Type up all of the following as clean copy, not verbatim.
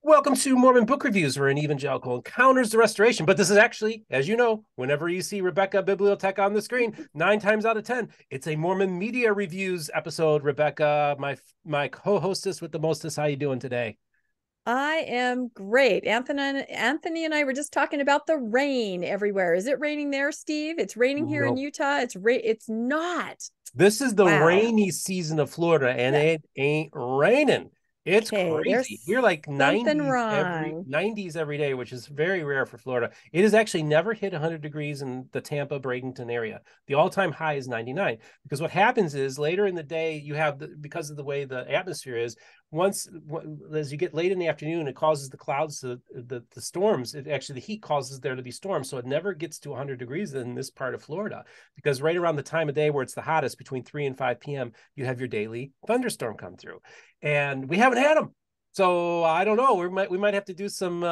Welcome to Mormon Book Reviews, where an evangelical encounters the restoration. But this is actually, as you know, whenever you see Rebecca Bibliotech on the screen, 9 times out of 10, it's a Mormon Media Reviews episode. Rebecca, my co-hostess with the mostest, how you doing today? I am great. Anthony and I were just talking about the rain everywhere. Is it raining there, Steve? It's raining here in No. Utah. It's not. This is the Wow. rainy season of Florida, and Yeah. it ain't raining. It's Okay, crazy. there's We're like something 90s wrong. every day, which is very rare for Florida. It has actually never hit 100 degrees in the Tampa Bradenton area. The all-time high is 99 because what happens is later in the day you have because of the way the atmosphere is, once as you get late in the afternoon, it causes the clouds the storms. It actually, the heat causes there to be storms, so it never gets to 100 degrees in this part of Florida, because right around the time of day where it's the hottest, between 3 and 5 p.m., you have your daily thunderstorm come through, and we haven't had them. So I don't know. We might have to do some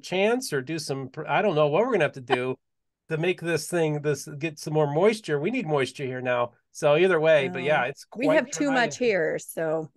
chants, or do some, I don't know what we're gonna have to do to make this get some more moisture. We need moisture here now. So either way, but yeah, No, it's we quite have too dry. much here. So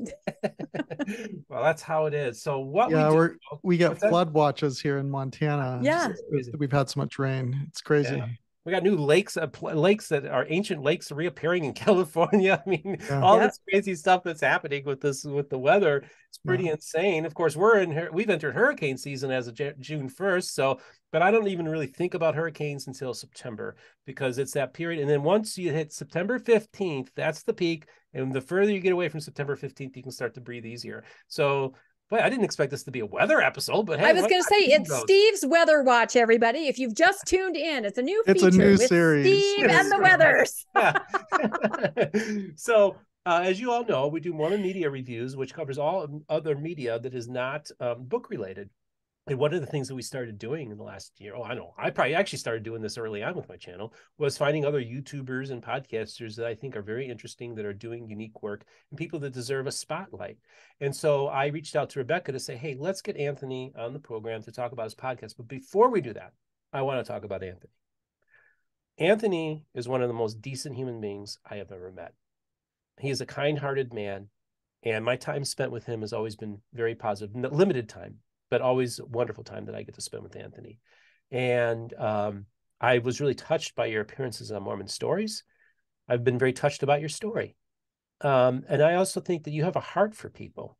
Well, that's how it is. So what we Yeah, do, we get what's that? flood watches here in Montana. yeah. Crazy. We've had so much rain. It's Yeah. crazy. We got new lakes, lakes that are ancient lakes reappearing in California. I mean, Yeah, all Yep. this crazy stuff that's happening with with the weather. It's yeah. pretty insane. Of course, we've entered hurricane season as of June 1st. So, but I don't even really think about hurricanes until September, because it's that period. And then once you hit September 15th, that's the peak. And the further you get away from September 15th, you can start to breathe easier. So, but I didn't expect this to be a weather episode, but I hey, was why going to not? say Anything it's goes. Steve's Weather Watch, everybody. If you've just tuned in, it's a new It's a feature new with series. Steve and That's the right. weathers. Yeah. So, as you all know, we do Mormon Media Reviews, which covers all other media that is not book related. And one of the things that we started doing in the last year, oh, I know, I probably actually started doing this early on with my channel, was finding other YouTubers and podcasters that I think are very interesting, that are doing unique work, and people that deserve a spotlight. And so I reached out to Rebecca to say, hey, let's get Anthony on the program to talk about his podcast. But before we do that, I want to talk about Anthony. Anthony is one of the most decent human beings I have ever met. He is a kind-hearted man, and my time spent with him has always been very positive. Limited time, but always wonderful time that I get to spend with Anthony. And I was really touched by your appearances on Mormon Stories. I've been very touched about your story. And I also think that you have a heart for people.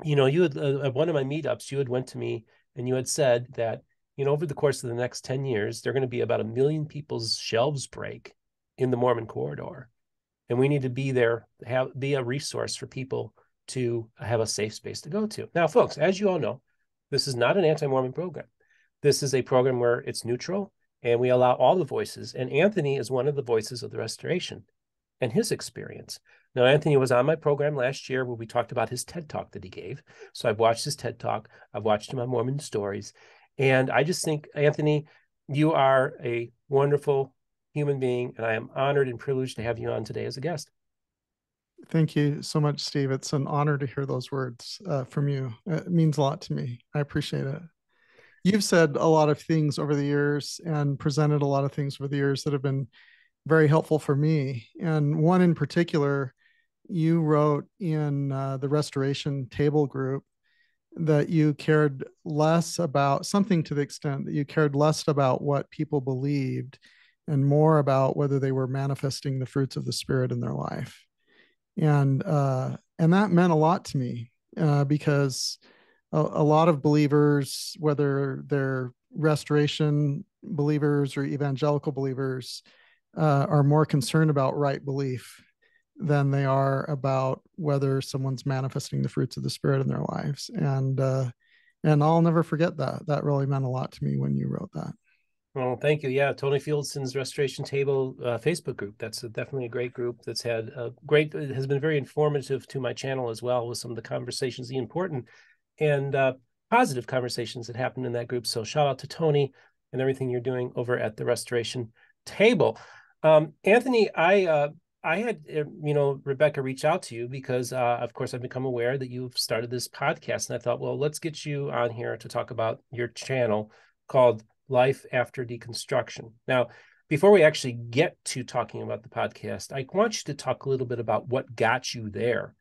You know, you had at one of my meetups, you had went to me and you had said that, over the course of the next 10 years, there are going to be about 1 million people's shelves break in the Mormon corridor. And we need to be there, be a resource for people to have a safe space to go to. Now, folks, as you all know, this is not an anti-Mormon program. This is a program where it's neutral and we allow all the voices. And Anthony is one of the voices of the restoration and his experience. Now, Anthony was on my program last year where we talked about his TED Talk that he gave. So I've watched his TED Talk. I've watched him on Mormon Stories. And I just think, Anthony, you are a wonderful human being, and I am honored and privileged to have you on today as a guest. Thank you so much, Steve. It's an honor to hear those words from you. It means a lot to me. I appreciate it. You've said a lot of things over the years and presented a lot of things over the years that have been very helpful for me. And one in particular, you wrote in the restoration table group that you cared less about something, to the extent that you cared less about what people believed and more about whether they were manifesting the fruits of the Spirit in their life. And that meant a lot to me because a lot of believers, whether they're restoration believers or evangelical believers, are more concerned about right belief than they are about whether someone's manifesting the fruits of the Spirit in their lives. And I'll never forget that. That really meant a lot to me when you wrote that. Well, thank you. Yeah, Tony Fieldson's Restoration Table Facebook group. That's definitely a great group that's had a great, it has been very informative to my channel as well, with some of the conversations, the important and positive conversations that happened in that group. So shout out to Tony and everything you're doing over at the Restoration Table. Anthony, I had, Rebecca reach out to you because, of course, I've become aware that you've started this podcast. And I thought, well, let's get you on here to talk about your channel called Life After Deconstruction. Now, before we actually get to talking about the podcast, I want you to talk a little bit about what got you there.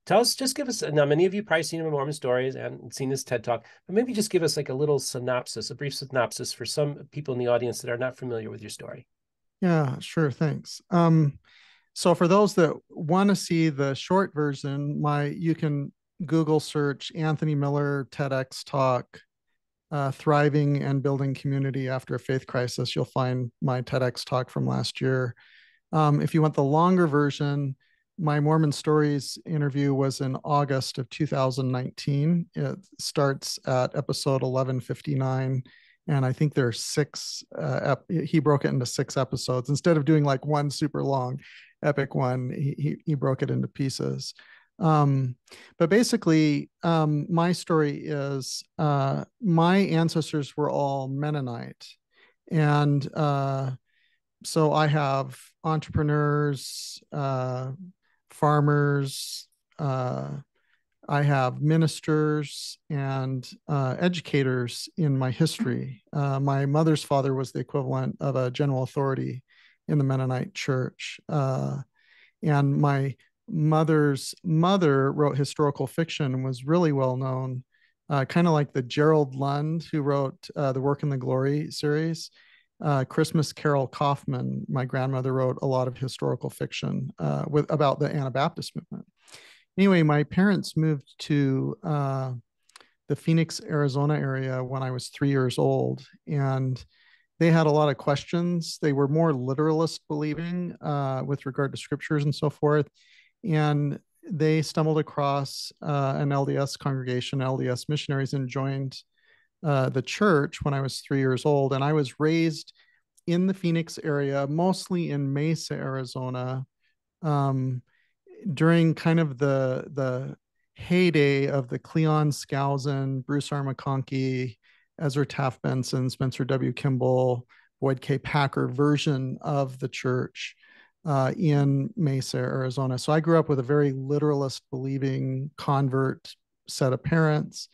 Tell us, just give us, now many of you probably seen him in Mormon Stories and seen his TED Talk, but maybe just give us like a little synopsis, a brief synopsis for some people in the audience that are not familiar with your story. Yeah, sure. Thanks. So for those that want to see the short version, you can Google search Anthony Miller TEDx talk, Thriving and Building Community After a Faith Crisis. You'll find my TEDx talk from last year. If you want the longer version, my Mormon Stories interview was in August of 2019. It starts at episode 1159. And I think there are six, he broke it into 6 episodes. Instead of doing like one super long epic one, he broke it into pieces. But basically, my story is my ancestors were all Mennonite. And so I have entrepreneurs, farmers, I have ministers and educators in my history. My mother's father was the equivalent of a general authority in the Mennonite church. And my mother's mother wrote historical fiction and was really well known, kind of like the Gerald Lund who wrote the Work in the Glory series. Christmas Carol Kaufman, my grandmother, wrote a lot of historical fiction about the Anabaptist movement. Anyway, my parents moved to the Phoenix, Arizona area when I was 3 years old, and they had a lot of questions. They were more literalist believing with regard to scriptures and so forth. And they stumbled across an LDS congregation, LDS missionaries, and joined the church when I was 3 years old. And I was raised in the Phoenix area, mostly in Mesa, Arizona, during kind of the heyday of the Cleon Skousen, Bruce R. McConkie, Ezra Taft Benson, Spencer W. Kimball, Boyd K. Packer version of the church in Mesa, Arizona. So I grew up with a very literalist believing convert set of parents.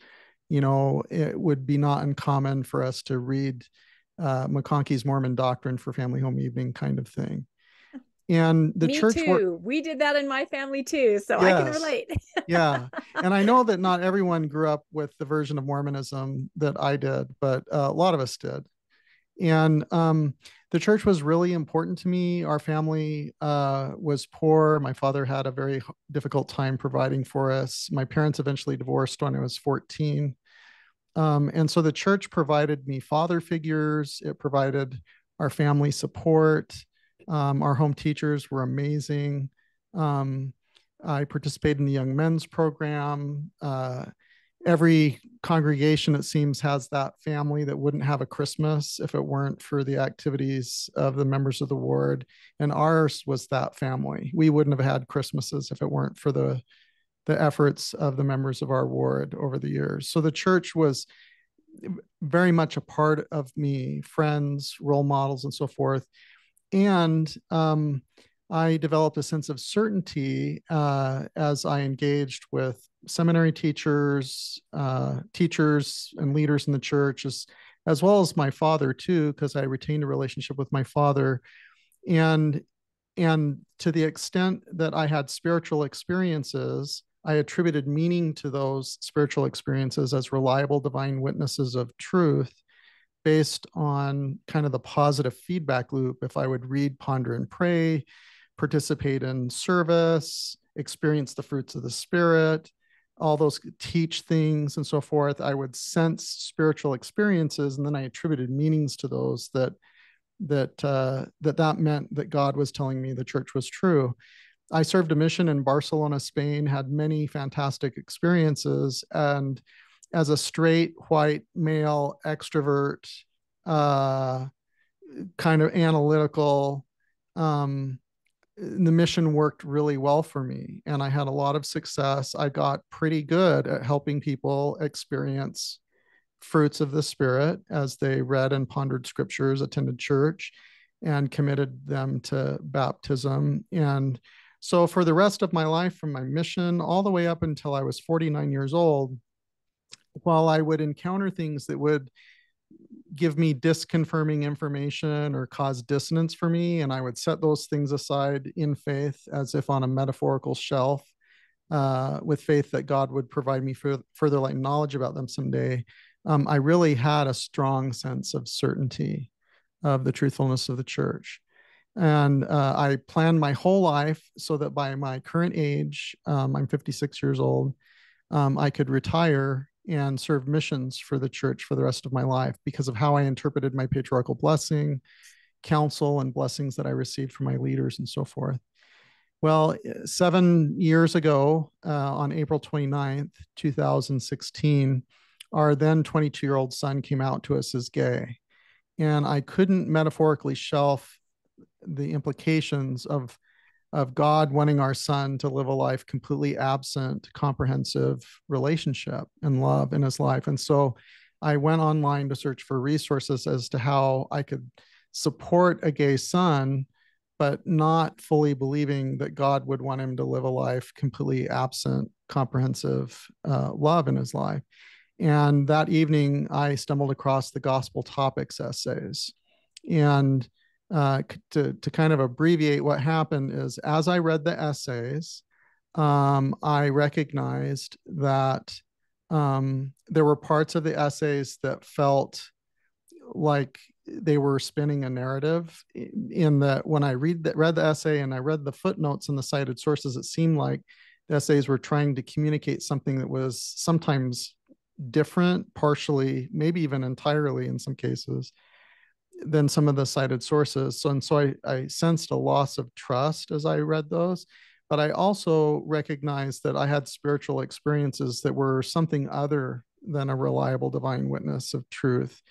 You know, it would be not uncommon for us to read McConkie's Mormon Doctrine for Family Home Evening kind of thing. And the Me church too. We did that in my family too, so I can Yes. relate. Yeah. And I know that not everyone grew up with the version of Mormonism that I did, but a lot of us did. And the church was really important to me. Our family was poor. My father had a very difficult time providing for us. My parents eventually divorced when I was 14. And so the church provided me father figures. It provided our family support. Our home teachers were amazing. I participated in the Young Men's Program. Every congregation, it seems, has that family that wouldn't have a Christmas if it weren't for the activities of the members of the ward. And ours was that family. We wouldn't have had Christmases if it weren't for the efforts of the members of our ward over the years. So the church was very much a part of me, friends, role models, and so forth. And I developed a sense of certainty as I engaged with seminary teachers, teachers and leaders in the church, as well as my father too, because I retained a relationship with my father. And to the extent that I had spiritual experiences, I attributed meaning to those spiritual experiences as reliable divine witnesses of truth based on kind of the positive feedback loop. If I would read, ponder, and pray, participate in service, experience the fruits of the Spirit, all those teach things and so forth, I would sense spiritual experiences, and then I attributed meanings to those that meant that God was telling me the church was true. I served a mission in Barcelona, Spain, had many fantastic experiences, and as a straight white male extrovert, kind of analytical, the mission worked really well for me, and I had a lot of success. I got pretty good at helping people experience fruits of the Spirit as they read and pondered scriptures, attended church, and committed them to baptism. And so for the rest of my life, from my mission all the way up until I was 49 years old, while I would encounter things that would give me disconfirming information or cause dissonance for me, and I would set those things aside in faith as if on a metaphorical shelf, with faith that God would provide me further light and knowledge about them someday, I really had a strong sense of certainty of the truthfulness of the church. And I planned my whole life so that by my current age, I'm 56 years old, I could retire and serve missions for the church for the rest of my life because of how I interpreted my patriarchal blessing, counsel, and blessings that I received from my leaders and so forth. Well, 7 years ago, on April 29th, 2016, our then 22-year-old son came out to us as gay. And I couldn't metaphorically shelf the implications of God wanting our son to live a life completely absent, comprehensive relationship and love in his life. And so I went online to search for resources as to how I could support a gay son, but not fully believing that God would want him to live a life completely absent, comprehensive love in his life. And that evening, I stumbled across the Gospel Topics essays. And to kind of abbreviate what happened is, as I read the essays, I recognized that there were parts of the essays that felt like they were spinning a narrative, in that when I read the essay and I read the footnotes and the cited sources, it seemed like the essays were trying to communicate something that was sometimes different, partially, maybe even entirely in some cases, than some of the cited sources. So I sensed a loss of trust as I read those. But I also recognized that I had spiritual experiences that were something other than a reliable divine witness of truth.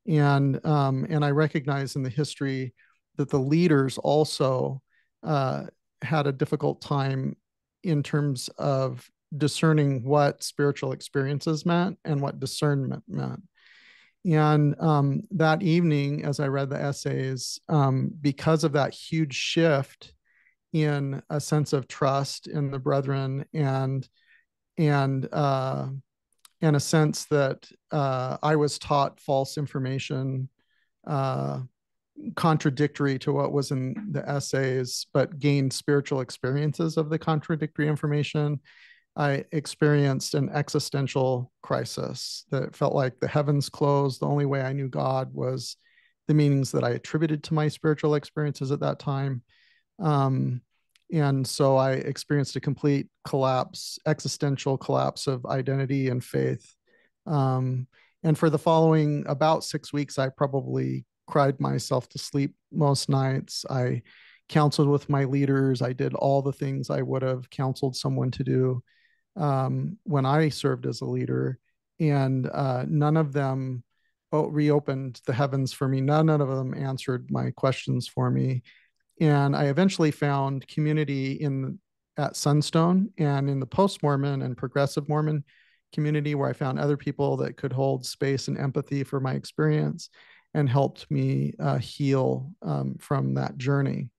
And I recognize in the history that the leaders also had a difficult time in terms of discerning what spiritual experiences meant and what discernment meant. And that evening, as I read the essays, because of that huge shift in a sense of trust in the brethren, and a sense that I was taught false information, contradictory to what was in the essays, but gained spiritual experiences of the contradictory information, I experienced an existential crisis that felt like the heavens closed. The only way I knew God was the meanings that I attributed to my spiritual experiences at that time. And so I experienced a complete collapse, existential collapse of identity and faith. And for the following about 6 weeks, I probably cried myself to sleep most nights. I counseled with my leaders. I did all the things I would have counseled someone to do when I served as a leader. And none of them reopened the heavens for me. None of them answered my questions for me. And I eventually found community at Sunstone and in the post-Mormon and progressive Mormon community, where I found other people that could hold space and empathy for my experience and helped me heal from that journey.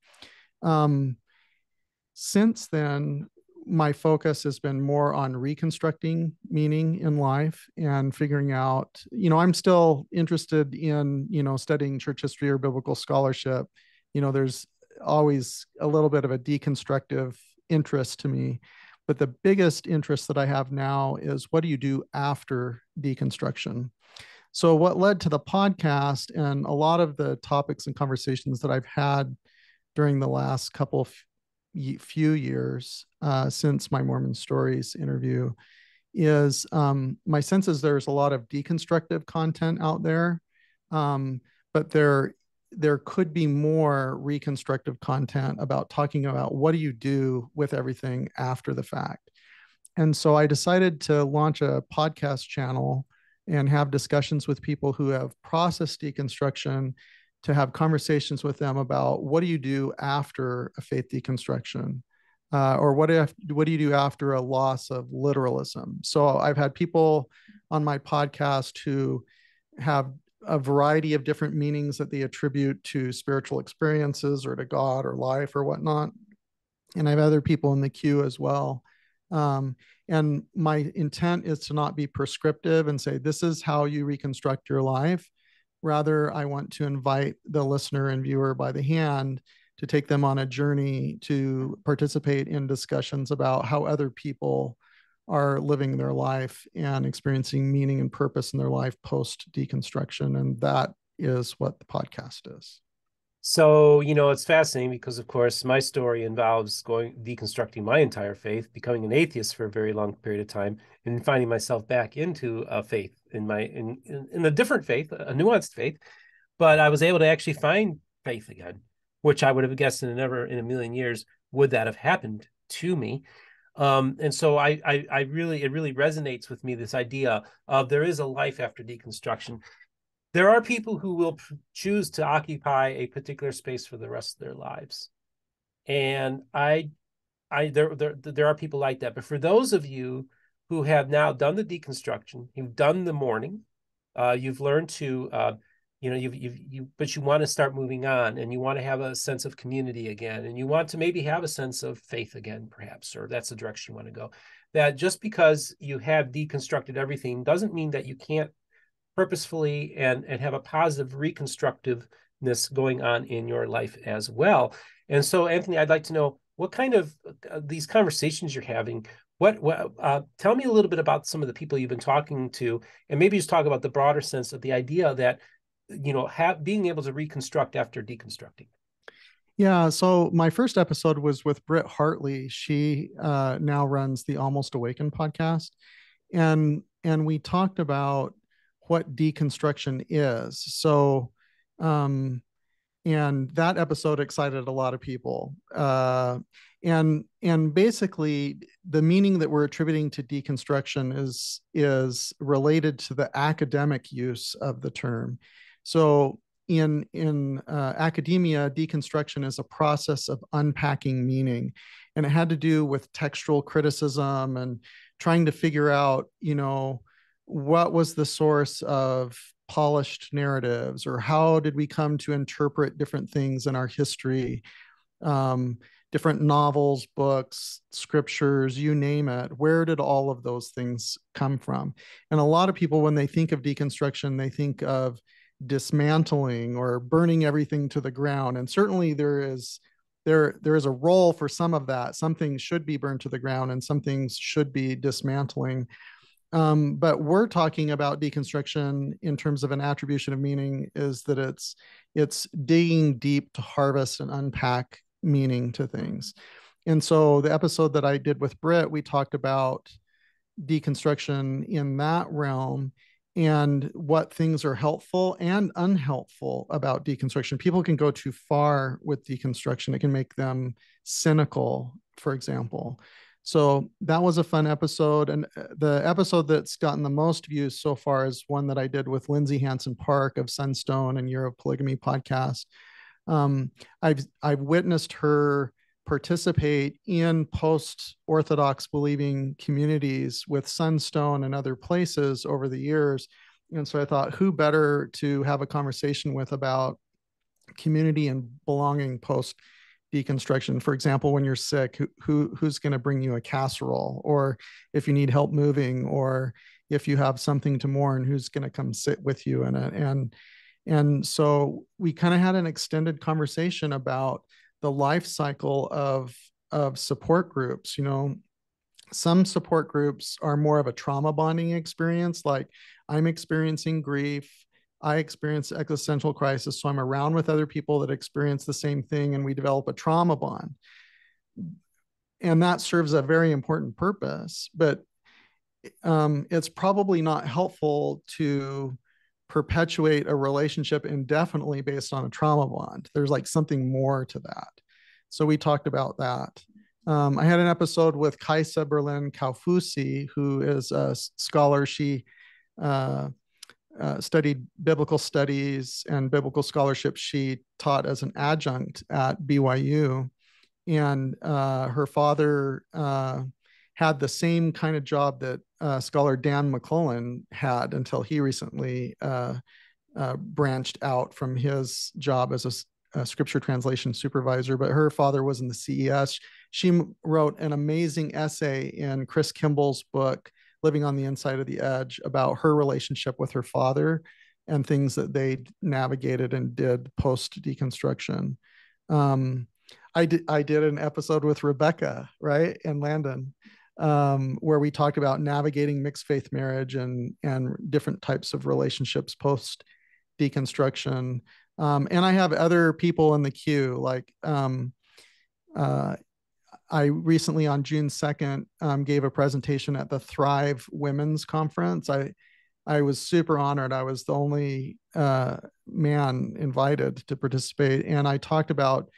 Since then, my focus has been more on reconstructing meaning in life and figuring out, I'm still interested in, studying church history or biblical scholarship. There's always a little bit of a deconstructive interest to me. But the biggest interest that I have now is, what do you do after deconstruction? So what led to the podcast and a lot of the topics and conversations that I've had during the last few years since my Mormon Stories interview is my sense is there's a lot of deconstructive content out there, but there could be more reconstructive content about talking about what do you do with everything after the fact. And so I decided to launch a podcast channel and have discussions with people who have processed deconstruction, to have conversations with them about what do you do after a faith deconstruction, or what do you do after a loss of literalism. So I've had people on my podcast who have a variety of different meanings that they attribute to spiritual experiences or to God or life or whatnot. And I have other people in the queue as well. And my intent is to not be prescriptive and say, this is how you reconstruct your life. Rather, I want to invite the listener and viewer by the hand to take them on a journey to participate in discussions about how other people are living their life and experiencing meaning and purpose in their life post deconstruction. And that is what the podcast is. So, it's fascinating because, of course, my story involves deconstructing my entire faith, becoming an atheist for a very long period of time, and finding myself back into a faith in a different faith, a nuanced faith. But I was able to actually find faith again, which I would have guessed never in a million years would that have happened to me. And so it really resonates with me, this idea of there is a life after deconstruction. There are people who will choose to occupy a particular space for the rest of their lives, and there are people like that. But for those of you who have now done the deconstruction, you've done the mourning, you've learned to, but you want to start moving on, and you want to have a sense of community again, and you want to maybe have a sense of faith again, perhaps, or that's the direction you want to go. That just because you have deconstructed everything doesn't mean that you can't purposefully and have a positive reconstructiveness going on in your life as well. And so, Anthony, I'd like to know what kind of these conversations you're having. Tell me a little bit about some of the people you've been talking to, and maybe just talk about the broader sense of the idea that, being able to reconstruct after deconstructing. Yeah, so my first episode was with Britt Hartley. She now runs the Almost Awakened podcast, and we talked about what deconstruction is. So, and that episode excited a lot of people. And basically, the meaning that we're attributing to deconstruction is related to the academic use of the term. So, in academia, deconstruction is a process of unpacking meaning, and it had to do with textual criticism and trying to figure out, what was the source of polished narratives, or how did we come to interpret different things in our history, different novels, books, scriptures, you name it. Where did all of those things come from? And a lot of people, when they think of deconstruction, they think of dismantling or burning everything to the ground. And certainly there is a role for some of that. Some things should be burned to the ground and some things should be dismantling. But we're talking about deconstruction in terms of an attribution of meaning, is that it's digging deep to harvest and unpack meaning to things. And so the episode that I did with Britt, we talked about deconstruction in that realm and what things are helpful and unhelpful about deconstruction. People can go too far with deconstruction. It can make them cynical, for example. So that was a fun episode. And the episode that's gotten the most views so far is one that I did with Lindsay Hansen Park of Sunstone and Year of Polygamy podcast. I've witnessed her participate in post-Orthodox believing communities with Sunstone and other places over the years. And so I thought, who better to have a conversation with about community and belonging post deconstruction? For example, when you're sick, who's going to bring you a casserole? Or if you need help moving, or if you have something to mourn, who's going to come sit with you in it? And so we kind of had an extended conversation about the life cycle of support groups. Some support groups are more of a trauma bonding experience, like I'm experiencing grief, I experience existential crisis, so I'm around with other people that experience the same thing, and we develop a trauma bond. And that serves a very important purpose, but it's probably not helpful to perpetuate a relationship indefinitely based on a trauma bond. There's like something more to that. So we talked about that. I had an episode with Kaisa Berlin Kaufusi, who is a scholar. She studied biblical studies and biblical scholarship. She taught as an adjunct at BYU. And her father had the same kind of job that scholar Dan McClellan had until he recently branched out from his job as a scripture translation supervisor. But her father was in the CES. She wrote an amazing essay in Chris Kimball's book, Living on the Inside of the Edge, about her relationship with her father and things that they navigated and did post deconstruction. I did an episode with Rebecca, right, and Landon, where we talked about navigating mixed faith marriage and different types of relationships post deconstruction. And I have other people in the queue, like uh, I recently on June 2nd gave a presentation at the Thrive Women's Conference. I was super honored. I was the only man invited to participate, and I talked about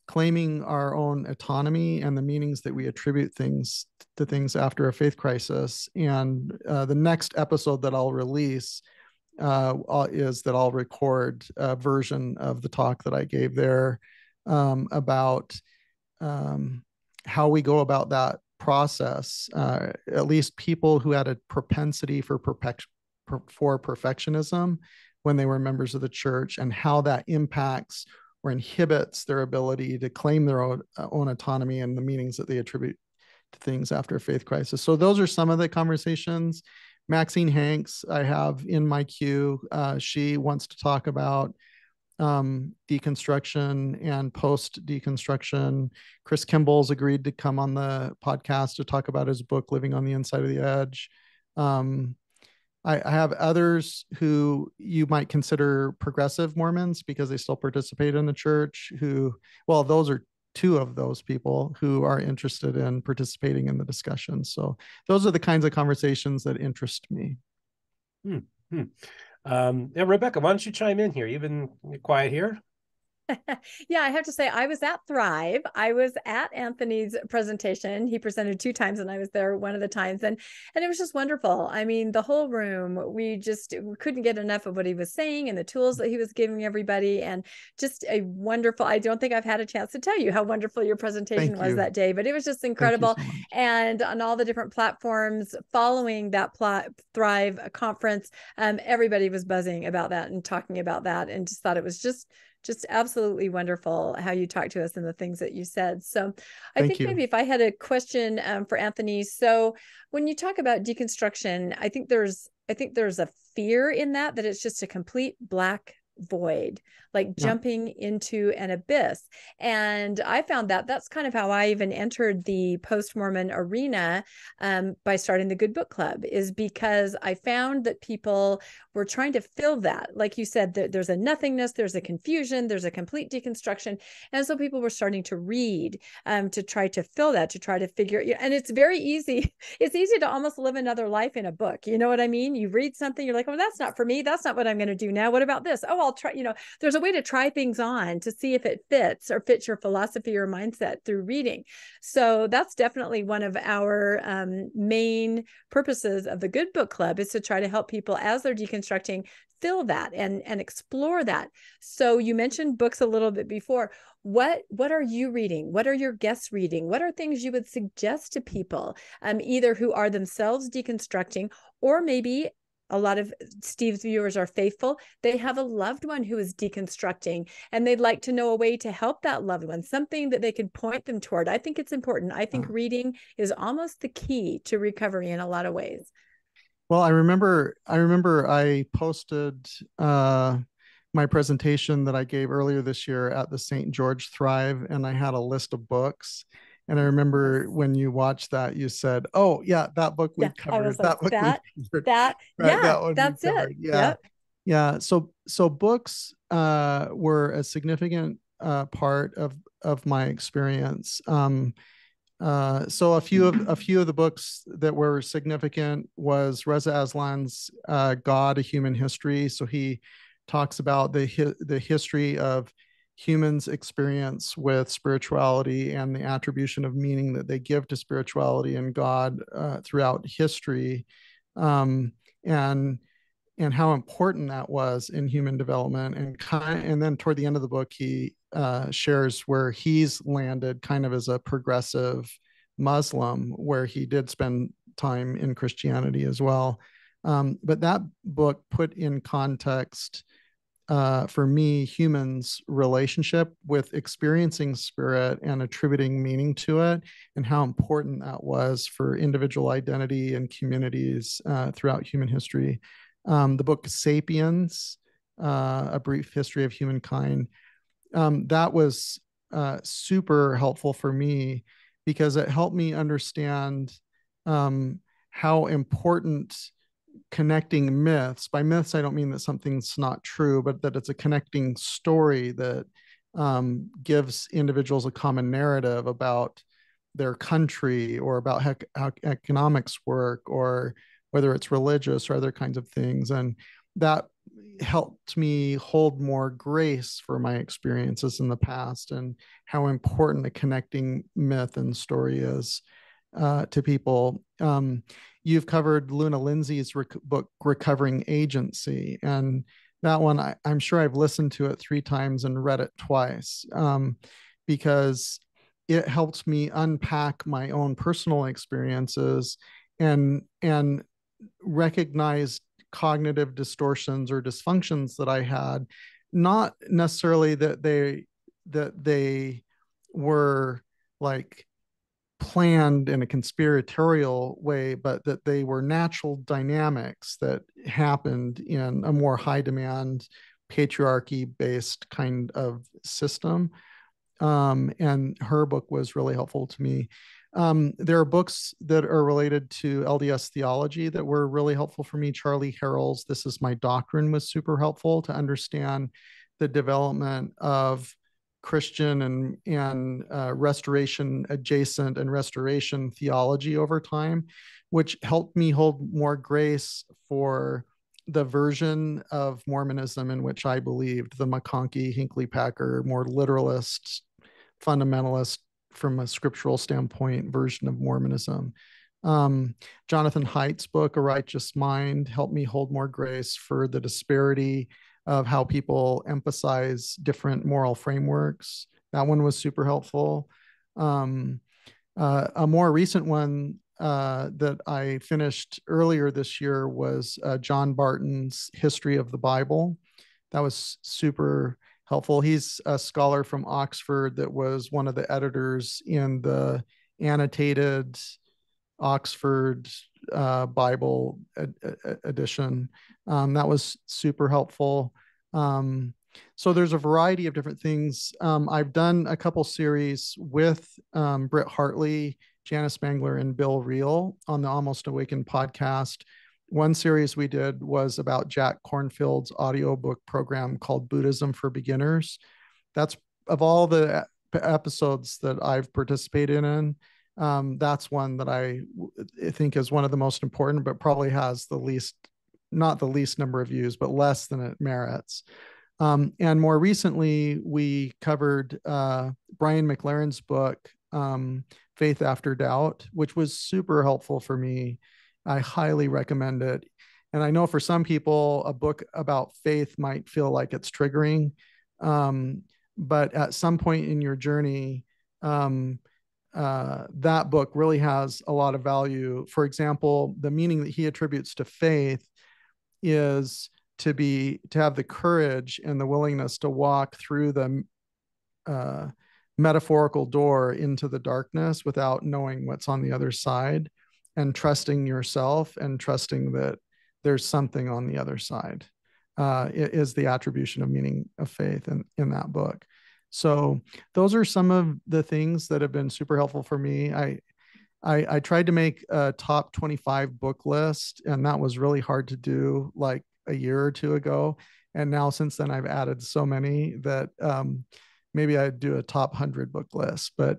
claiming our own autonomy and the meanings that we attribute things to things after a faith crisis. And the next episode that I'll release is that I'll record a version of the talk that I gave there about how we go about that process. At least people who had a propensity for perfectionism when they were members of the church, and how that impacts or inhibits their ability to claim their own autonomy and the meanings that they attribute to things after a faith crisis. So those are some of the conversations. Maxine Hanks, I have in my queue. She wants to talk about deconstruction and post deconstruction. Chris Kimball's agreed to come on the podcast to talk about his book, Living on the Inside of the Edge. I have others who you might consider progressive Mormons because they still participate in the church, who, well, those are two of those people who are interested in participating in the discussion. So those are the kinds of conversations that interest me. Hmm. Yeah, Rebecca, why don't you chime in here? You've been quiet here. Yeah, I have to say, I was at Thrive. I was at Anthony's presentation. He presented 2 times, and I was there one of the times, and it was just wonderful. I mean, the whole room, we couldn't get enough of what he was saying and the tools that he was giving everybody, and just a wonderful. I don't think I've had a chance to tell you how wonderful your presentation was that day, but it was just incredible. So and on all the different platforms following that Thrive conference, everybody was buzzing about that and talking about that, and just thought it was just absolutely wonderful how you talked to us and the things that you said. So I think maybe if I had a question for Anthony. So when you talk about deconstruction, I think there's a fear in that it's just a complete black void, like jumping into an abyss. And I found that that's kind of how I even entered the post-Mormon arena by starting the Good Book Club, is because I found that people were trying to fill that. Like you said, there's a nothingness, there's a confusion, there's a complete deconstruction. And so people were starting to read to try to fill that, to try to figure, and it's very easy. It's easy to almost live another life in a book. You know what I mean? You read something, you're like, oh, that's not for me. That's not what I'm going to do now. What about this? Oh, I'll try, there's a way to try things on to see if it fits your philosophy or mindset through reading. So that's definitely one of our main purposes of the Good Book Club, is to try to help people as they're deconstructing fill that and explore that. So you mentioned books a little bit before. What are you reading? What are your guests reading? What are things you would suggest to people, either who are themselves deconstructing, or maybe a lot of Steve's viewers are faithful. They have a loved one who is deconstructing, and they'd like to know a way to help that loved one, something that they could point them toward. I think it's important. I think reading is almost the key to recovery in a lot of ways. Well, I remember I posted my presentation that I gave earlier this year at the St. George Thrive, and I had a list of books. And I remember when you watched that, you said, "Oh, yeah, that book we covered. I was that like, book we covered. Right, yeah, that one that's we covered. it. Yeah, Yep. yeah. So books were a significant part of my experience. So a few of the books that were significant was Reza Aslan's God: A Human History. So he talks about the history of humans' experience with spirituality and the attribution of meaning that they give to spirituality and God throughout history, and how important that was in human development. And then toward the end of the book, he shares where he's landed kind of as a progressive Muslim, where he did spend time in Christianity as well. But that book put in context for me humans' relationship with experiencing spirit and attributing meaning to it, and how important that was for individual identity and communities throughout human history. The book Sapiens, A Brief History of Humankind, that was super helpful for me because it helped me understand how important connecting myths. By myths, I don't mean that something's not true, but that it's a connecting story that gives individuals a common narrative about their country or about how economics work or whether it's religious or other kinds of things. And that helped me hold more grace for my experiences in the past and how important a connecting myth and story is to people. You've covered Luna Lindsay's book, Recovering Agency. And that one, I'm sure I've listened to it 3 times and read it twice because it helped me unpack my own personal experiences and recognize cognitive distortions or dysfunctions that I had, not necessarily that they were like planned in a conspiratorial way, but that they were natural dynamics that happened in a more high demand patriarchy based kind of system. And her book was really helpful to me. There are books that are related to LDS theology that were really helpful for me. Charlie Harrell's This Is My Doctrine was super helpful to understand the development of Christian and restoration adjacent and restoration theology over time, which helped me hold more grace for the version of Mormonism in which I believed, the McConkie, Hinckley Packer, more literalist, fundamentalist from a scriptural standpoint version of Mormonism. Jonathan Haidt's book, A Righteous Mind, helped me hold more grace for the disparity of how people emphasize different moral frameworks. That one was super helpful. A more recent one that I finished earlier this year was John Barton's History of the Bible. That was super helpful. He's a scholar from Oxford that was one of the editors in the annotated Oxford Bible edition. That was super helpful. So there's a variety of different things. I've done a couple series with Britt Hartley, Janice Spangler, and Bill Reel on the Almost Awakened podcast. One series we did was about Jack Kornfield's audiobook program called Buddhism for Beginners. That's, of all the episodes that I've participated in, that's one that I think is one of the most important, but probably has the least, not the least number of views, but less than it merits. And more recently, we covered Brian McLaren's book, Faith After Doubt, which was super helpful for me. I highly recommend it. And I know for some people, a book about faith might feel like it's triggering. But at some point in your journey, that book really has a lot of value. For example, the meaning that he attributes to faith is to have the courage and the willingness to walk through the metaphorical door into the darkness without knowing what's on the other side, and trusting yourself and trusting that there's something on the other side. It is the attribution of meaning of faith in that book. So those are some of the things that have been super helpful for me. I tried to make a top 25 book list, and that was really hard to do like a year or two ago. And now since then, I've added so many that maybe I'd do a top 100 book list. But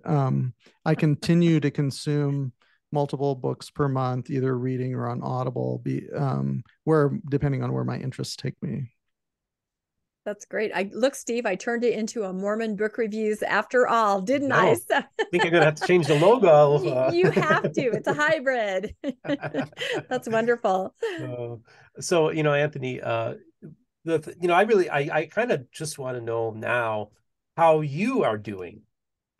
I continue to consume multiple books per month, either reading or on Audible, depending on where my interests take me. That's great. Steve, I turned it into a Mormon book reviews after all, didn't I? So, I think I'm going to have to change the logo. You have to. It's a hybrid. That's wonderful. So, Anthony, I kind of just want to know now how you are doing.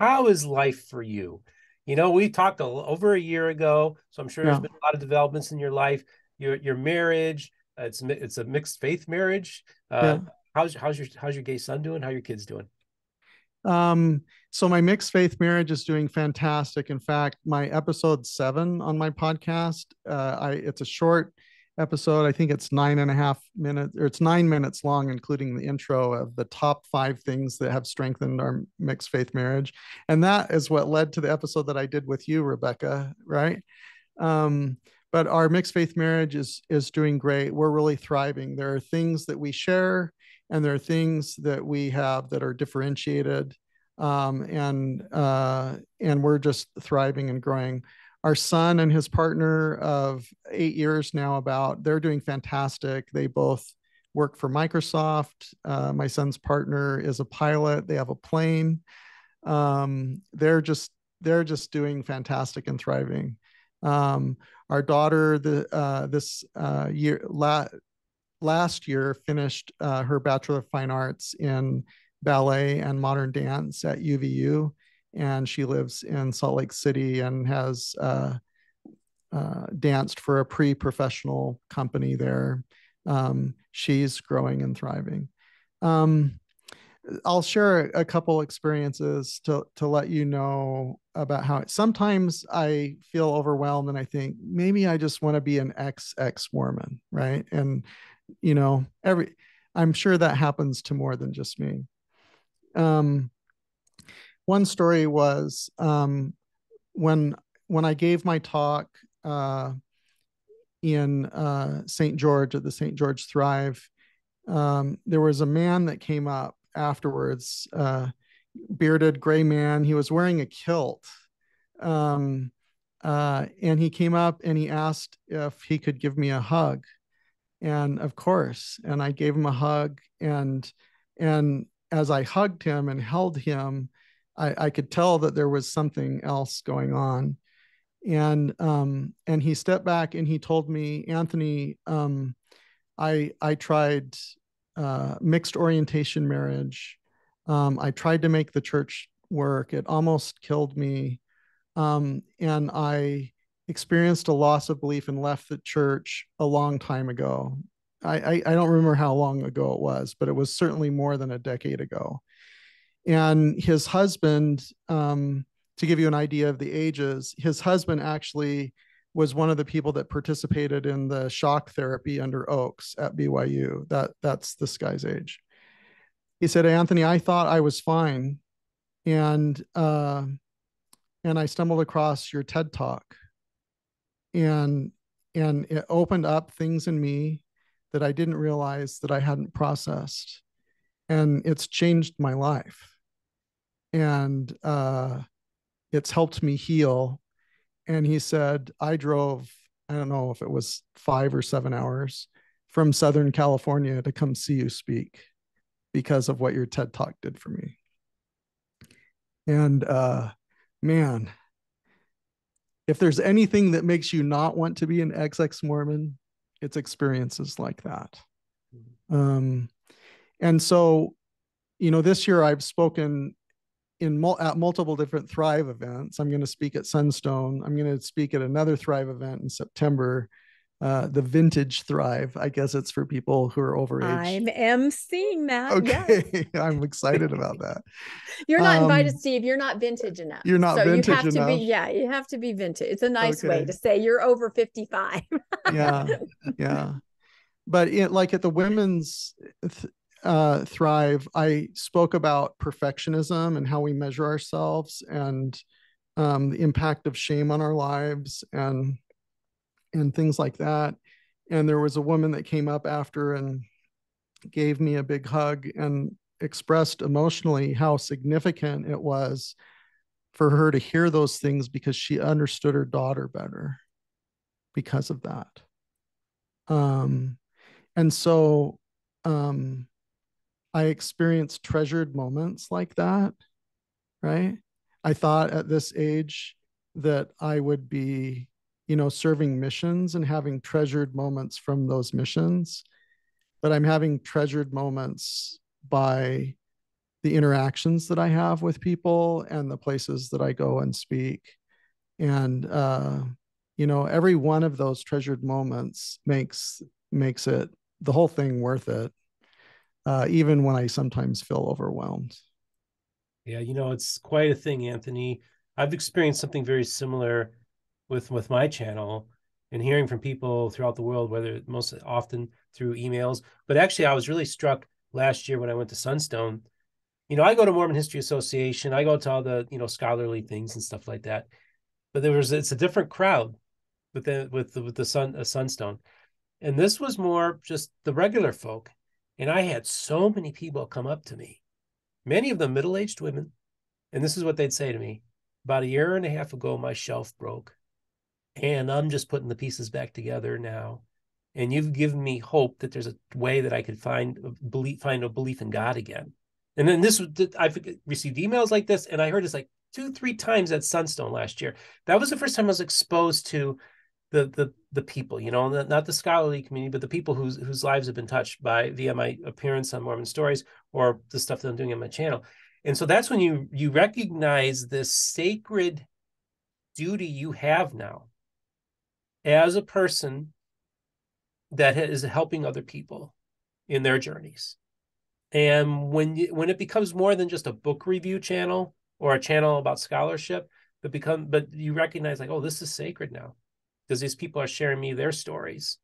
How is life for you? We talked over a year ago, so I'm sure there's been a lot of developments in your life. Your marriage, it's a mixed faith marriage. How's your gay son doing? How are your kids doing? So my mixed faith marriage is doing fantastic. In fact, my episode 7 on my podcast, it's a short episode. I think it's 9.5 minutes, or it's 9 minutes long, including the intro of the top 5 things that have strengthened our mixed faith marriage. And that is what led to the episode that I did with you, Rebecca, right? But our mixed faith marriage is doing great. We're really thriving. There are things that we share, and there are things that we have that are differentiated, and we're just thriving and growing. Our son and his partner of 8 years now, they're doing fantastic. They both work for Microsoft. My son's partner is a pilot. They have a plane. They're just doing fantastic and thriving. Our daughter, this year, last year, finished her Bachelor of Fine Arts in ballet and modern dance at UVU, and she lives in Salt Lake City and has danced for a pre-professional company there. She's growing and thriving. I'll share a couple experiences to let you know about how sometimes I feel overwhelmed and I think maybe I just want to be an ex Mormon, right? And I'm sure that happens to more than just me. One story was when I gave my talk in St. George at the St. George Thrive. There was a man that came up afterwards, bearded gray man. He was wearing a kilt. And he came up and he asked if he could give me a hug. And of course, and I gave him a hug. And as I hugged him and held him, I could tell that there was something else going on. And he stepped back and he told me, Anthony, I tried mixed orientation marriage. I tried to make the church work. It almost killed me. And I experienced a loss of belief and left the church a long time ago. I don't remember how long ago it was, but it was certainly more than a decade ago. And his husband, to give you an idea of the ages, his husband actually was one of the people that participated in the shock therapy under Oaks at BYU. That's this guy's age. He said, Anthony, I thought I was fine. And I stumbled across your TED Talk. And it opened up things in me that I didn't realize that I hadn't processed. And it's changed my life. And it's helped me heal. And he said, I drove, I don't know if it was 5 or 7 hours from Southern California to come see you speak because of what your TED Talk did for me. And man, if there's anything that makes you not want to be an XX Mormon, it's experiences like that. And so, this year I've spoken at multiple different Thrive events. I'm going to speak at Sunstone. I'm going to speak at another Thrive event in September, the Vintage Thrive. I guess it's for people who are overage. I'm emceeing that. Okay, yes. I'm excited about that. You're not invited, Steve. You're not vintage enough. You're not vintage you have enough. to be. Yeah, you have to be vintage. It's a nice way to say you're over 55. yeah. But like at the women's Thrive, I spoke about perfectionism and how we measure ourselves and the impact of shame on our lives and things like that. And there was a woman that came up after and gave me a big hug and expressed emotionally how significant it was for her to hear those things because she understood her daughter better because of that. And so I experienced treasured moments like that, right? I thought at this age that I would be, serving missions and having treasured moments from those missions, but I'm having treasured moments by the interactions that I have with people and the places that I go and speak. And, every one of those treasured moments makes it, the whole thing worth it. Even when I sometimes feel overwhelmed. Yeah, it's quite a thing, Anthony. I've experienced something very similar with my channel. and hearing from people throughout the world, whether most often through emails. But actually, I was really struck last year when I went to Sunstone. I go to Mormon History Association, I go to all the, scholarly things and stuff like that. But it's a different crowd with the Sunstone. And this was more just the regular folk. And I had so many people come up to me, many of them middle-aged women. And this is what they'd say to me: about a year and a half ago, my shelf broke, and I'm just putting the pieces back together now. And you've given me hope that there's a way that I could find a belief in God again. And then I've received emails like this, and I heard this like 2-3 times at Sunstone last year. That was the first time I was exposed to the people, not the scholarly community, but the people whose lives have been touched via my appearance on Mormon Stories or the stuff that I'm doing on my channel. And so that's when you recognize this sacred duty you have now as a person that is helping other people in their journeys. And when it becomes more than just a book review channel or a channel about scholarship, but you recognize like, oh, this is sacred now, because these people are sharing me their stories.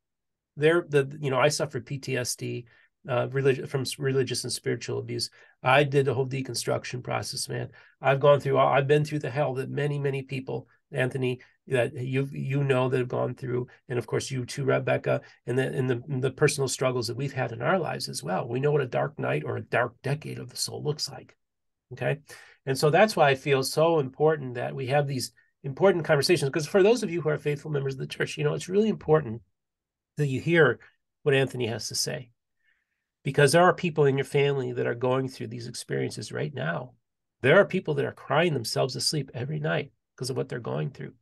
I suffered PTSD, from religious and spiritual abuse. I did the whole deconstruction process, man. I've been through the hell that many, many people, Anthony, that that have gone through, and of course you too, Rebecca, and the personal struggles that we've had in our lives as well. We know what a dark night or a dark decade of the soul looks like. Okay. And so that's why I feel so important that we have these important conversations, because for those of you who are faithful members of the church, it's really important that you hear what Anthony has to say, because there are people in your family that are going through these experiences right now. There are people that are crying themselves to sleep every night because of what they're going through.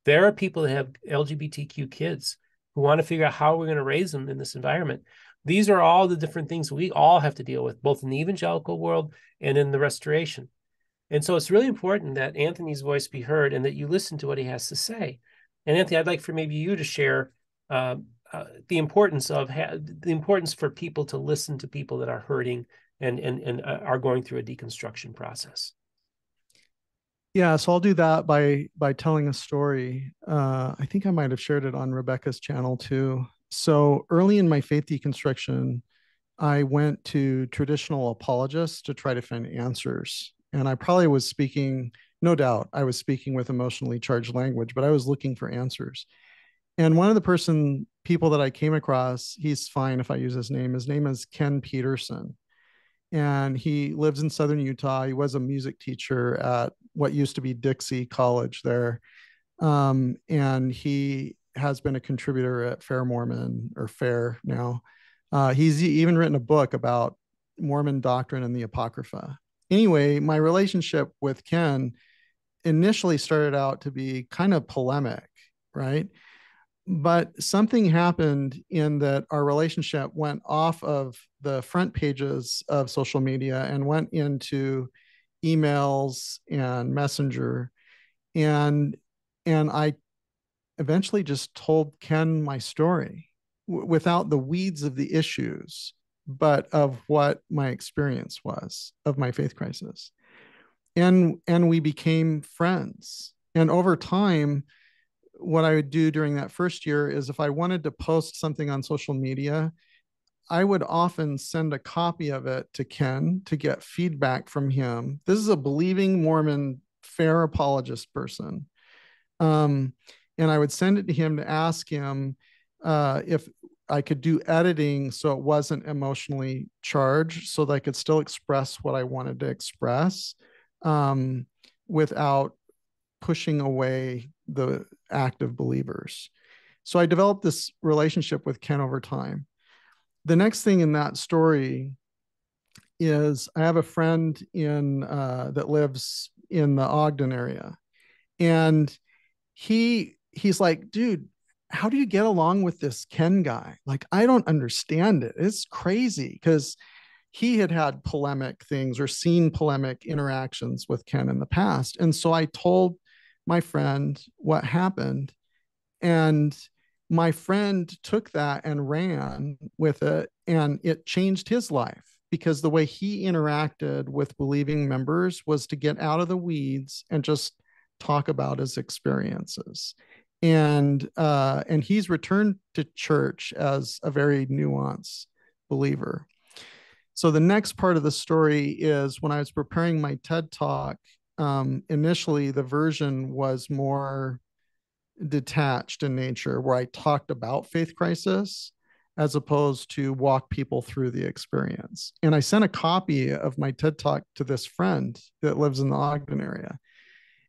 There are people that have LGBTQ kids who want to figure out how we're going to raise them in this environment. These are all the different things we all have to deal with, both in the evangelical world and in the restoration. And so it's really important that Anthony's voice be heard and that you listen to what he has to say. And Anthony, I'd like for maybe you to share the importance for people to listen to people that are hurting and are going through a deconstruction process. Yeah, so I'll do that by telling a story. I think I might have shared it on Rebecca's channel too. So early in my faith deconstruction, I went to traditional apologists to try to find answers. And I probably was speaking, no doubt, I was speaking with emotionally charged language, but I was looking for answers. And one of the people that I came across, he's fine if I use his name. His name is Ken Peterson. And he lives in Southern Utah. He was a music teacher at what used to be Dixie College there. And he has been a contributor at Fair Mormon, or Fair now. He's even written a book about Mormon doctrine and the Apocrypha. Anyway, my relationship with Ken initially started out to be kind of polemic, right? But something happened in that our relationship went off of the front pages of social media and went into emails and Messenger. And I eventually just told Ken my story without the weeds of the issues, but of what my experience was of my faith crisis. And we became friends. And over time, what I would do during that first year is if I wanted to post something on social media, I would often send a copy of it to Ken to get feedback from him. This is a believing Mormon fair apologist person. And I would send it to him to ask him if I could do editing so it wasn't emotionally charged, so that I could still express what I wanted to express without pushing away the active believers. So I developed this relationship with Ken over time. The next thing in that story is I have a friend that lives in the Ogden area, and he's like, dude, how do you get along with this Ken guy? Like, I don't understand it. It's crazy, because he had polemic things or seen polemic interactions with Ken in the past. And so I told my friend what happened, and my friend took that and ran with it, and it changed his life, because the way he interacted with believing members was to get out of the weeds and just talk about his experiences. and he's returned to church as a very nuanced believer. So the next part of the story is when I was preparing my TED talk. Initially, the version was more detached in nature, where I talked about faith crisis as opposed to walk people through the experience. And I sent a copy of my TED talk to this friend that lives in the Ogden area.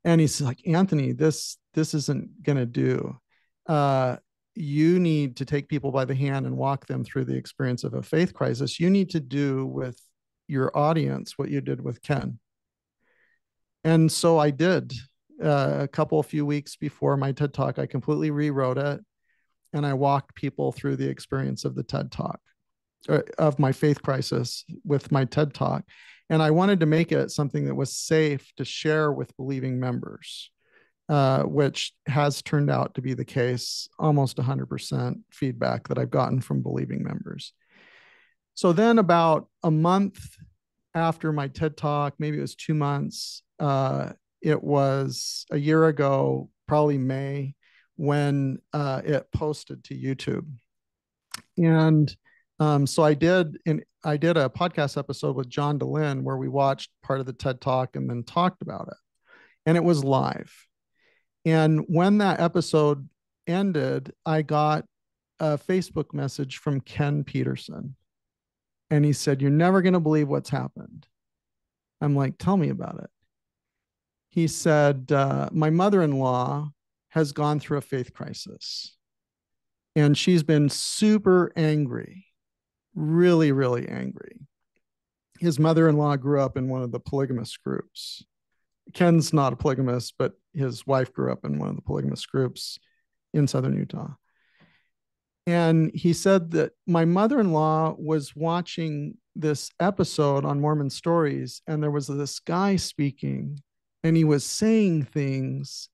And he's like, Anthony, this isn't going to do. You need to take people by the hand and walk them through the experience of a faith crisis. You need to do with your audience what you did with Ken. And so I did. A few weeks before my TED talk, I completely rewrote it, and I walked people through the experience of the TED talk, of my faith crisis with my TED talk. And I wanted to make it something that was safe to share with believing members, which has turned out to be the case. Almost 100% feedback that I've gotten from believing members. So then about a month after my TED talk, maybe it was 2 months, it was a year ago, probably May, when it posted to YouTube. And so I did a podcast episode with John DeLynn where we watched part of the TED talk and then talked about it. And it was live. And when that episode ended, I got a Facebook message from Ken Peterson. And he said, "You're never going to believe what's happened." I'm like, "Tell me about it." He said, "My mother-in-law has gone through a faith crisis. And she's been super angry, really, really angry." His mother-in-law grew up in one of the polygamous groups. Ken's not a polygamist, but his wife grew up in one of the polygamous groups in Southern Utah. And he said that my mother-in-law was watching this episode on Mormon Stories, and there was this guy speaking, and he was saying things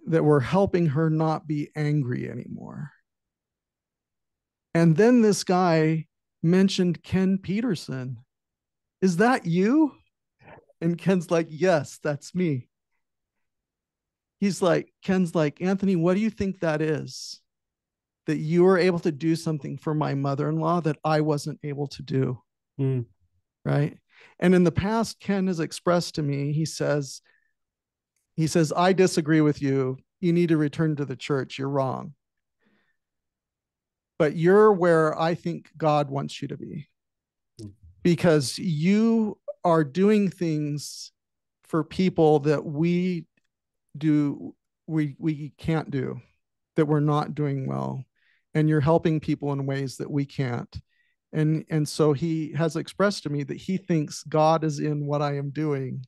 that were helping her not be angry anymore. And then this guy mentioned Ken Peterson. "Is that you?" And Ken's like, "Yes, that's me." Ken's like, "Anthony, what do you think that is? That you were able to do something for my mother-in-law that I wasn't able to do." Mm. Right. And in the past, Ken has expressed to me, he says, "I disagree with you. You need to return to the church. You're wrong. But you're where I think God wants you to be, because you are doing things for people that we can't do, that we're not doing well. And you're helping people in ways that we can't." And so he has expressed to me that he thinks God is in what I am doing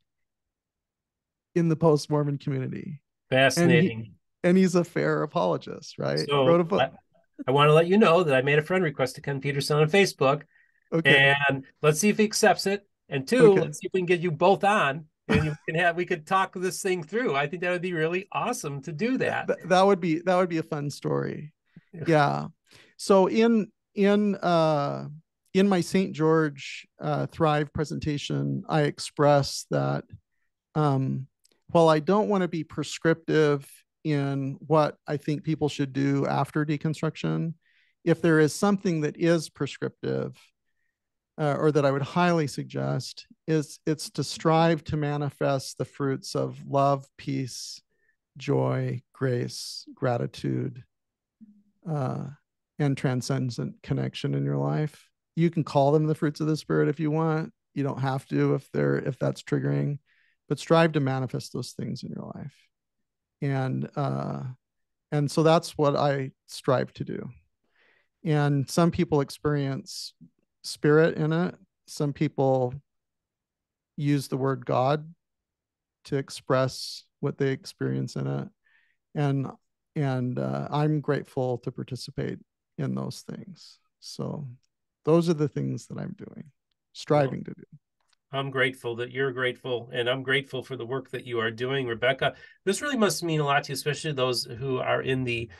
in the post-Mormon community. Fascinating. And he's a fair apologist, right? Wrote a So book. I want to let you know that I made a friend request to Ken Peterson on Facebook. Okay. And let's see if he accepts it. And two, Okay. let's see if we can get you both on and we could talk this thing through. I think that would be really awesome to do that. That would be a fun story. Yeah. So in my St. George Thrive presentation, I express that while I don't want to be prescriptive in what I think people should do after deconstruction, if there is something that is prescriptive, or that I would highly suggest, it's to strive to manifest the fruits of love, peace, joy, grace, gratitude, and transcendent connection in your life. You can call them the fruits of the Spirit if you want. You don't have to if that's triggering, but strive to manifest those things in your life. And so that's what I strive to do. And some people experience spirit in it. Some people use the word God to express what they experience in it. And I'm grateful to participate in those things. So those are the things that I'm doing, striving to do. I'm grateful that you're grateful, and I'm grateful for the work that you are doing, Rebecca. This really must mean a lot to you, especially those who are in the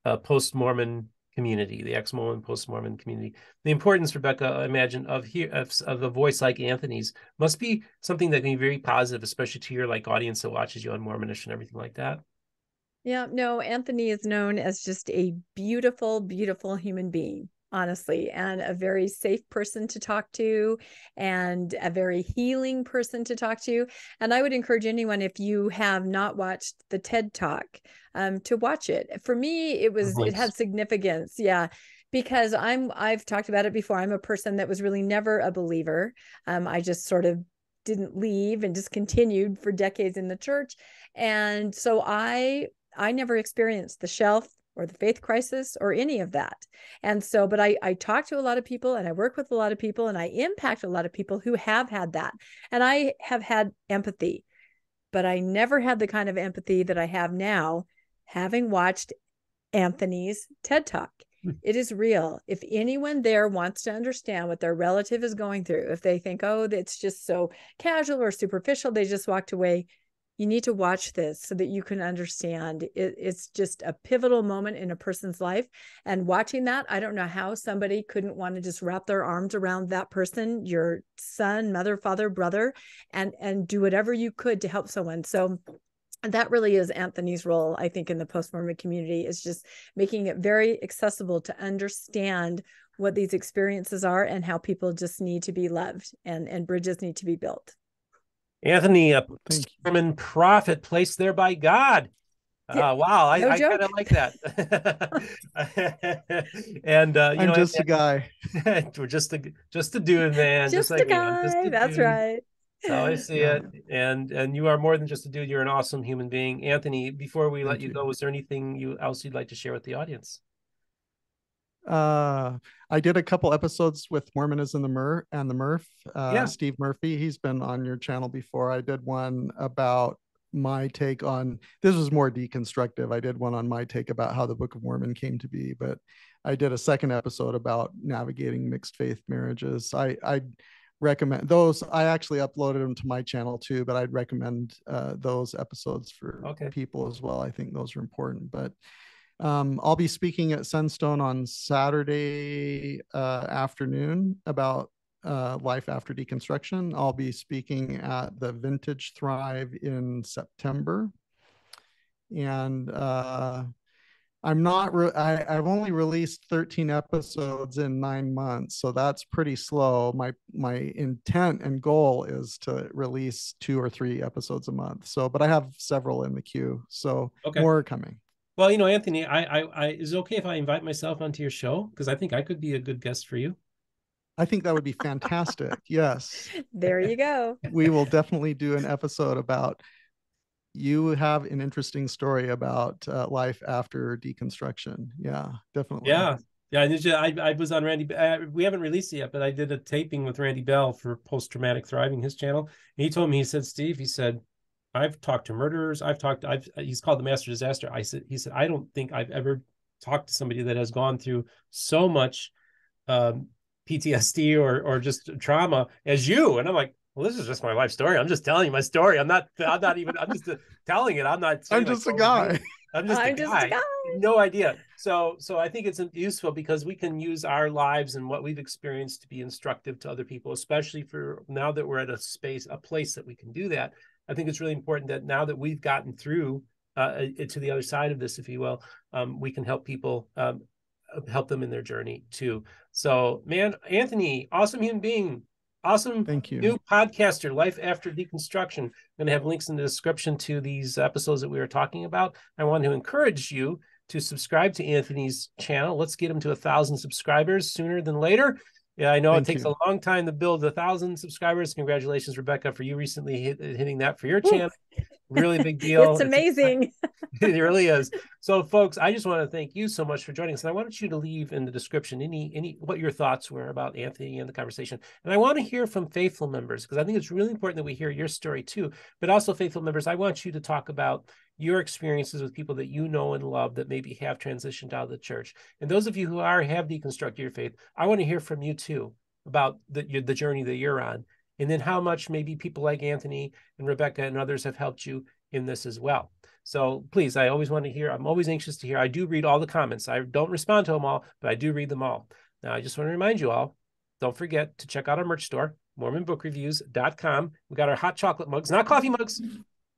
post-Mormon community, the ex-Mormon, post-Mormon community. The importance, Rebecca, I imagine, of a voice like Anthony's must be something that can be very positive, especially to your audience that watches you on Mormonish and everything like that. Yeah, no, Anthony is known as just a beautiful, beautiful human being, honestly, and a very safe person to talk to and a very healing person to talk to. And I would encourage anyone, if you have not watched the TED Talk, to watch it. For me, it Links. had significance. Yeah. Because I've talked about it before. I'm a person that was really never a believer. I just sort of didn't leave and just continued for decades in the church. And so I never experienced the shelf or the faith crisis or any of that. And so, but I talk to a lot of people and I work with a lot of people and I impact a lot of people who have had that. And I have had empathy, but I never had the kind of empathy that I have now, having watched Anthony's TED Talk. It is real. If anyone there wants to understand what their relative is going through, if they think, oh, it's just so casual or superficial, they just walked away, you need to watch this so that you can understand. It's just a pivotal moment in a person's life. And watching that, I don't know how somebody couldn't want to just wrap their arms around that person, your son, mother, father, brother, and do whatever you could to help someone. So that really is Anthony's role, I think, in the post-Mormon community, is just making it very accessible to understand what these experiences are and how people just need to be loved and bridges need to be built. Anthony, a Mormon prophet placed there by God. Wow, no I kind of like that. And I'm just a guy. We're just a dude, man. Just like a guy. me. Just a That's dude. right. That's how I see it. And you are more than just a dude. You're an awesome human being. Anthony, before we let you go, was there anything else you'd like to share with the audience? I did a couple episodes with Mormonism and the Murph. Yeah. Steve Murphy, he's been on your channel before. I did one about my take on, this was more deconstructive. I did one on my take about how the Book of Mormon came to be, but I did a second episode about navigating mixed faith marriages. I recommend those. I actually uploaded them to my channel too, but I'd recommend those episodes for people as well. I think those are important. But I'll be speaking at Sunstone on Saturday afternoon about Life After Deconstruction. I'll be speaking at the Vintage Thrive in September. And I'm not, I've only released 13 episodes in 9 months, so that's pretty slow. My intent and goal is to release 2 or 3 episodes a month. So, but I have several in the queue, so more are coming. Well, Anthony, is it okay if I invite myself onto your show? Because I think I could be a good guest for you. I think that would be fantastic. Yes. There you go. We will definitely do an episode about, you have an interesting story about life after deconstruction. Yeah, definitely. Yeah. I was on Randy. We haven't released it yet, but I did a taping with Randy Bell for Post Traumatic Thriving, his channel. And he told me, he said, Steve, I've talked to murderers. He's called the Master Disaster. He said, I don't think I've ever talked to somebody that has gone through so much PTSD or just trauma as you. And I'm like, well, this is just my life story. I'm just telling you my story. I'm just telling it. I'm not saying, I'm just a guy. I'm just a guy. No idea. So I think it's useful because we can use our lives and what we've experienced to be instructive to other people, especially for now that we're at a place that we can do that. I think it's really important that now that we've gotten through to the other side of this, if you will, we can help people, help them in their journey too. So, man, Anthony, awesome human being, awesome. Thank you. New podcaster, Life After Deconstruction. I'm going to have links in the description to these episodes that we were talking about. I want to encourage you to subscribe to Anthony's channel. Let's get him to 1,000 subscribers sooner than later. Yeah, I know it takes a long time to build 1,000 subscribers. Congratulations, Rebecca, for you recently hitting that for your channel. Really big deal. It's amazing. It really is. So, folks, I just want to thank you so much for joining us. And I wanted you to leave in the description what your thoughts were about Anthony and the conversation. And I want to hear from faithful members, because I think it's really important that we hear your story too. But also, faithful members, I want you to talk about your experiences with people that you know and love that maybe have transitioned out of the church. And those of you who have deconstructed your faith, I want to hear from you too about the journey that you're on. And then how much maybe people like Anthony and Rebecca and others have helped you in this as well. So please, I always want to hear, I'm always anxious to hear. I do read all the comments. I don't respond to them all, but I do read them all. Now, I just want to remind you all, don't forget to check out our merch store, MormonBookReviews.com. We got our hot chocolate mugs, not coffee mugs,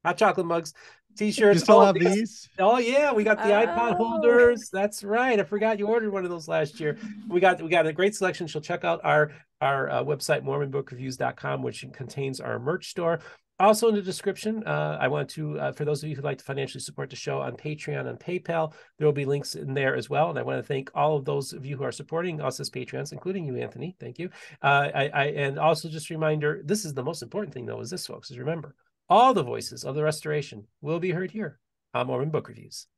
Hot chocolate mugs, You t-shirts. still have these? Oh yeah, we got the iPod Oh. holders. That's right. I forgot you ordered one of those last year. We got a great selection. She'll check out our website, mormonbookreviews.com, which contains our merch store. Also in the description, I want to, for those of you who'd like to financially support the show on Patreon and PayPal, there will be links in there as well. And I want to thank all of those of you who are supporting us as Patreons, including you, Anthony. Thank you. And also just a reminder, this is the most important thing though, is this, folks, is remember, all the voices of the restoration will be heard here on Mormon Book Reviews.